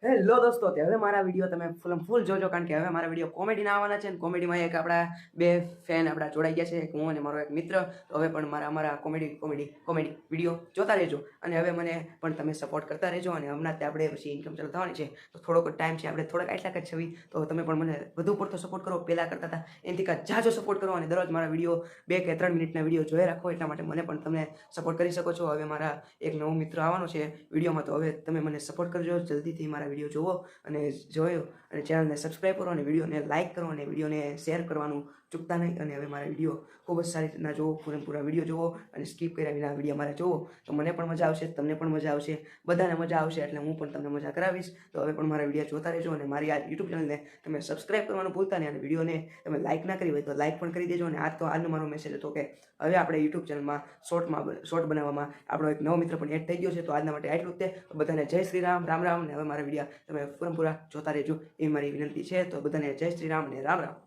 Hello દોસ્તો, હવે મારા વિડીયો તમે ફૂલ જોજો, કારણ કે હવે મારા વિડીયો કોમેડીના આવવાના છે. અને કોમેડીમાં એક આપણા બે ફેન આપણા જોડાઈ ગયા છે, એક હું અને મારો એક મિત્ર. તો હવે પણ અમારા કોમેડી વિડીયો જોતા રહેજો, અને હવે મને પણ તમે સપોર્ટ કરતા રહેજો. અને હમણાં આપણે પછી ઇન્કમ ચાલુ થવાની છે, તો થોડોક ટાઈમ છે, આપણે થોડાક આટલા જ છવી, તો તમે પણ મને વધુ પડતો સપોર્ટ કરો. પહેલાં કરતા હતા એનાથી કાંઈ જાજો સપોર્ટ કરો, અને દરરોજ મારા વિડીયો 2 કે 3 મિનિટના વિડીયો જોઈ રાખો. એટલા માટે મને પણ તમે સપોર્ટ કરી શકો છો. હવે મારા એક નવો મિત્ર આવવાનો છે વિડીયોમાં, તો હવે તમે મને સપોર્ટ કરજો જલ્દીથી. મારા વિડીયો જોવો અને જોયો અને ચેનલને સબસ્ક્રાઈબ કરો અને વિડીયોને લાઇક કરો અને વિડીયોને શેર કરવાનું ચૂકતા નહીં. અને હવે મારા વિડીયો ખૂબ જ સારી રીતના જુઓ, પૂરા વિડીયો જુઓ અને સ્કીપ કર્યા વિના વિડીયો મારે જુઓ, તો મને પણ મજા આવશે, તમને પણ મજા આવશે, બધાને મજા આવશે. એટલે હું પણ તમને મજા કરાવીશ. તો હવે પણ મારા વિડીયો જોતા રહેજો, અને મારી આ યુટ્યુબ ચેનલને તમે સબસ્ક્રાઈબ કરવાનું ભૂલતા નહીં. અને વિડીયોને તમે લાઇક ના કરી હોય તો લાઇક પણ કરી દેજો. અને આજનો મારો મેસેજ હતો કે હવે આપણે યુટ્યુબ ચેનલમાં શોર્ટ બનાવવામાં આપણો એક નવો મિત્ર પણ એડ થઈ ગયો છે. તો આજના માટે આટલું જ તે. બધાને જય શ્રી રામ, રામ રામ. અને હવે મારા વિડીયો તમે પૂરા જોતા રહેજો, એ મારી વિનંતી છે. તો બધાને જય શ્રી રામ અને રામ રામ.